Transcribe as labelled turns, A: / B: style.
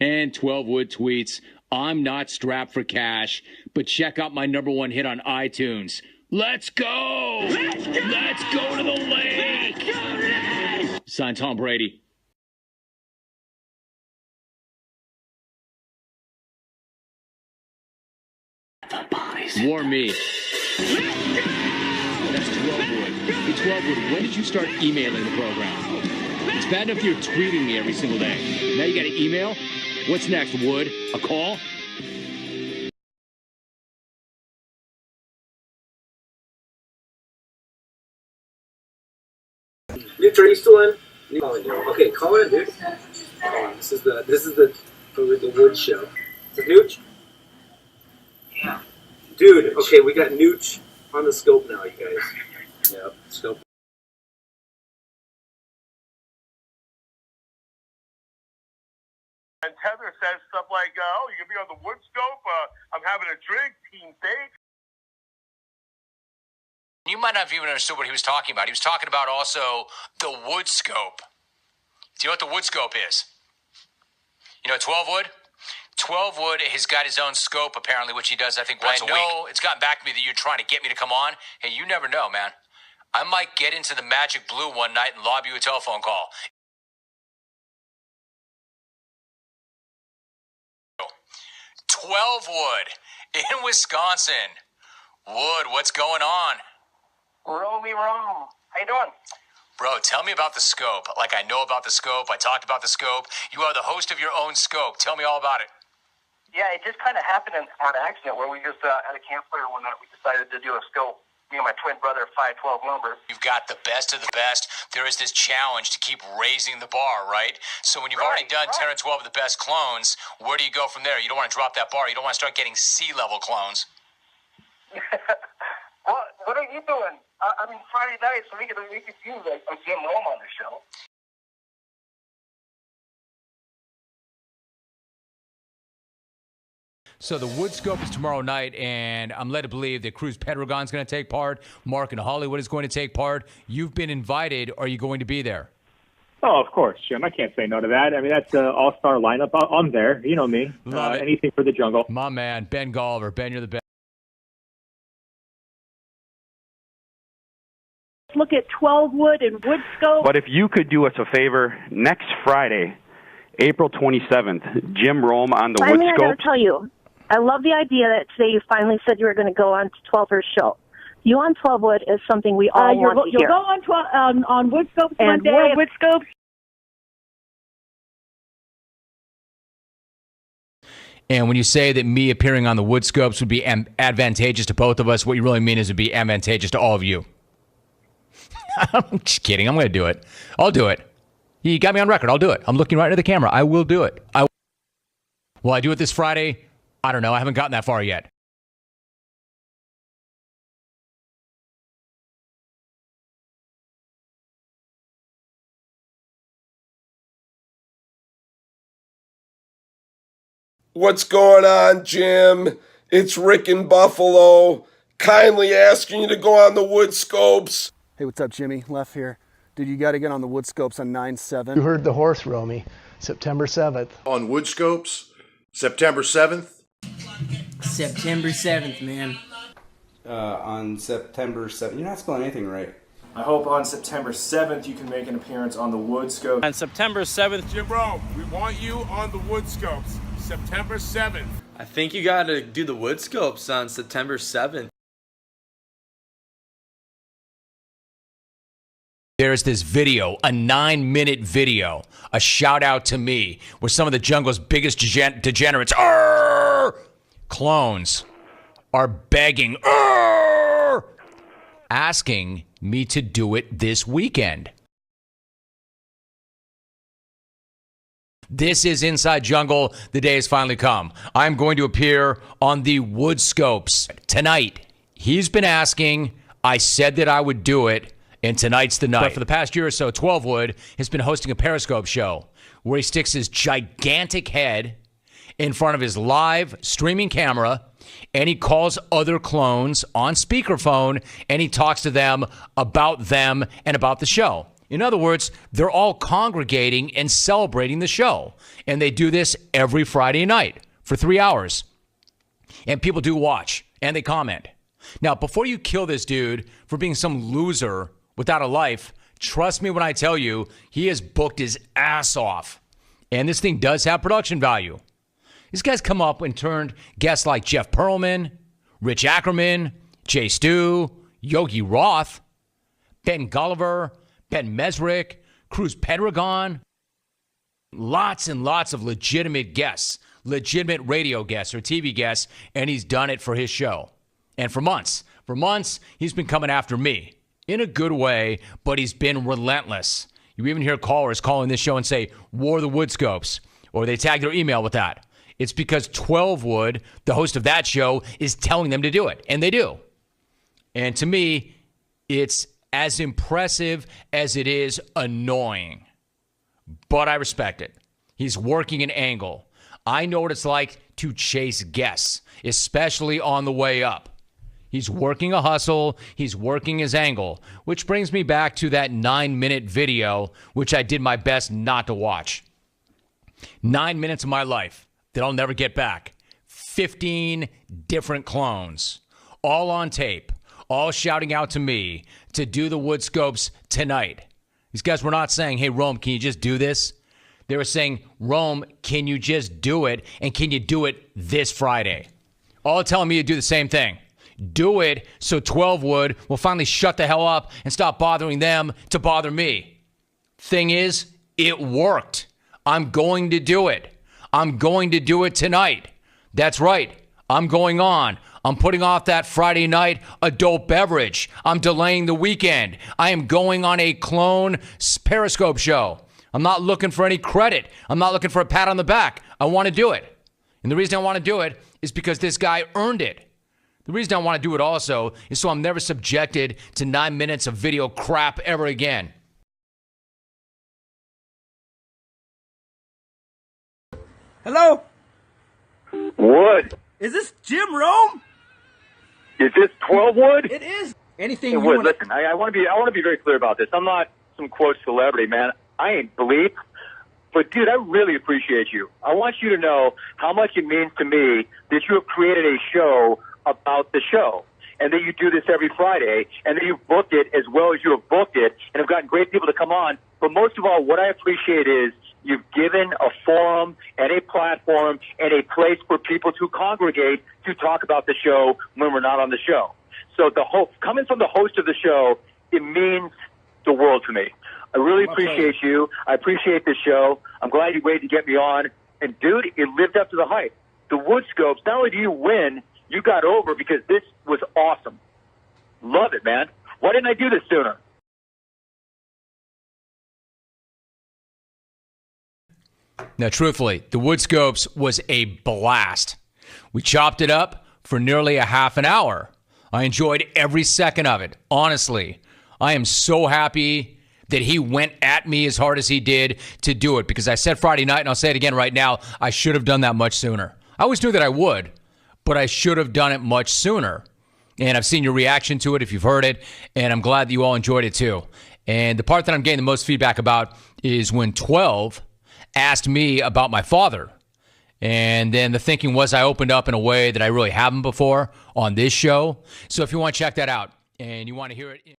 A: And Twelvewood tweets, I'm not strapped for cash, but check out my #1 hit on iTunes. Let's go! Let's go! Let's go to the lake! Let's go to the lake! Signed, Tom Brady. The bodies. War me. Let's go! That's Twelvewood. Hey, Twelvewood, when did you start emailing the program? It's bad enough you're tweeting me every single day. Now you got to email? What's next, Wood? A call?
B: Nooch, are you still in? Okay, call in, dude. Hold on, this is the Wood show. Is it Nooch? Yeah. Dude, okay, we got Nooch on the scope now, you guys. Yep, scope.
C: And Tether says stuff like, oh, you can be on the WoodScope, I'm having a drink, Team Bake.
D: You might not have even understood what he was talking about. He was talking about also the WoodScope. Do you know what the WoodScope is? You know Twelvewood? Twelvewood has got his own scope, apparently, which he does, I think, once a week. I know it's gotten back to me that you're trying to get me to come on. Hey, you never know, man. I might get into the Magic Blue one night and lob you a telephone call. Twelvewood in Wisconsin. Wood, what's going on?
E: Roll me wrong. How you doing?
D: Bro, tell me about the scope. Like, I know about the scope. I talked about the scope. You are the host of your own scope. Tell me all about it.
E: Yeah, it just kind of happened on accident where we just at a campfire one night we decided to do a scope. Me and my twin brother, 512 number.
D: You've got the best of the best. There is this challenge to keep raising the bar, right? So when you've already done 10 or 12 of the best clones, where do you go from there? You don't want to drop that bar. You don't want to start getting C-level clones.
E: What are you doing? I mean, Friday night, so we could use a Jim Rome on the show.
F: So the WoodScope is tomorrow night, and I'm led to believe that Cruz Pedregon's going to take part. Mark and Hollywood is going to take part. You've been invited. Are you going to be there?
G: Oh, of course, Jim. I can't say no to that. I mean, that's an all-star lineup. I'm there. You know me. Anything for the jungle.
F: My man, Ben Golliver. Ben, you're the best.
H: Look at Twelvewood and WoodScope.
I: But if you could do us a favor, next Friday, April 27th, Jim Rome on the WoodScope.
H: I got to tell you, I love the idea that today you finally said you were going to go on to Twelver's show. You on Twelvewood is something we all want to hear.
J: You'll go on WoodScopes one
H: and
J: day.
H: More WoodScopes.
F: And when you say that me appearing on the WoodScopes would be advantageous to both of us, what you really mean is it would be advantageous to all of you. I'm just kidding. I'm going to do it. I'll do it. You got me on record. I'll do it. I'm looking right into the camera. I will do it. Will I do it this Friday? I don't know. I haven't gotten that far yet.
C: What's going on, Jim? It's Rick in Buffalo. Kindly asking you to go on the WoodScopes.
K: Hey, what's up, Jimmy? Left here. Dude, you got to get on the WoodScopes on 9/7.
L: You heard the horse, Romy. September 7th.
C: On WoodScopes, September 7th?
M: September 7th, man.
N: On September 7th. You're not spelling anything right.
O: I hope on September 7th you can make an appearance on the WoodScope.
P: On September 7th.
C: Jim Rome, we want you on the WoodScopes, September 7th.
Q: I think you got to do the WoodScopes on September 7th.
F: There's this video, a 9-minute video, a shout out to me, where some of the jungle's biggest degenerates, clones, are begging, asking me to do it this weekend. This is Inside Jungle. The day has finally come. I'm going to appear on the WoodScopes tonight. He's been asking. I said that I would do it. And tonight's the night. But for the past year or so, Twelvewood has been hosting a Periscope show where he sticks his gigantic head in front of his live streaming camera, and he calls other clones on speakerphone, and he talks to them and about the show. In other words, they're all congregating and celebrating the show. And they do this every Friday night for 3 hours. And people do watch and they comment. Now, before you kill this dude for being some loser without a life, trust me when I tell you, he has booked his ass off. And this thing does have production value. These guys come up and turned guests like Jeff Pearlman, Rich Ackerman, Jay Stu, Yogi Roth, Ben Gulliver, Ben Mesrick, Cruz Pedregon. Lots and lots of legitimate guests, legitimate radio guests or TV guests, and he's done it for his show. And for months. For months, he's been coming after me. In a good way, but he's been relentless. You even hear callers calling this show and say, War the WoodScopes, or they tag their email with that. It's because Twelvewood, the host of that show, is telling them to do it. And they do. And to me, it's as impressive as it is annoying. But I respect it. He's working an angle. I know what it's like to chase guests, especially on the way up. He's working a hustle. He's working his angle, which brings me back to that 9-minute video, which I did my best not to watch. 9 minutes of my life that I'll never get back. 15 different clones, all on tape, all shouting out to me to do the WoodScopes tonight. These guys were not saying, hey, Rome, can you just do this? They were saying, Rome, can you just do it? And can you do it this Friday? All telling me to do the same thing. Do it so Twelvewood will finally shut the hell up and stop bothering them to bother me. Thing is, it worked. I'm going to do it. I'm going to do it tonight. That's right. I'm going on. I'm putting off that Friday night adult beverage. I'm delaying the weekend. I am going on a clone Periscope show. I'm not looking for any credit. I'm not looking for a pat on the back. I want to do it. And the reason I want to do it is because this guy earned it. The reason I want to do it also is so I'm never subjected to 9 minutes of video crap ever again.
P: Hello?
R: Wood.
P: Is this Jim Rome?
R: Is this Twelvewood?
P: It is. Anything
R: hey,
P: you
R: Wood,
P: want to...
R: listen, I want to be very clear about this. I'm not some quote celebrity, man. I ain't bleep. But, dude, I really appreciate you. I want you to know how much it means to me that you have created a show about the show, and that you do this every Friday, and that you've booked it as well as you have booked it, and have gotten great people to come on. But most of all, what I appreciate is you've given a forum and a platform and a place for people to congregate to talk about the show when we're not on the show. So coming from the host of the show, it means the world to me. I really appreciate you. I appreciate the show. I'm glad you waited to get me on. And, dude, it lived up to the hype. The WoodScopes, not only do you win, you got over because this was awesome. Love it, man. Why didn't I do this sooner?
F: Now, truthfully, the WoodScopes was a blast. We chopped it up for nearly a half an hour. I enjoyed every second of it, honestly. I am so happy that he went at me as hard as he did to do it, because I said Friday night, and I'll say it again right now, I should have done that much sooner. I always knew that I would, but I should have done it much sooner. And I've seen your reaction to it if you've heard it, and I'm glad that you all enjoyed it too. And the part that I'm getting the most feedback about is when 12 asked me about my father. And then the thinking was I opened up in a way that I really haven't before on this show. So if you want to check that out and you want to hear it...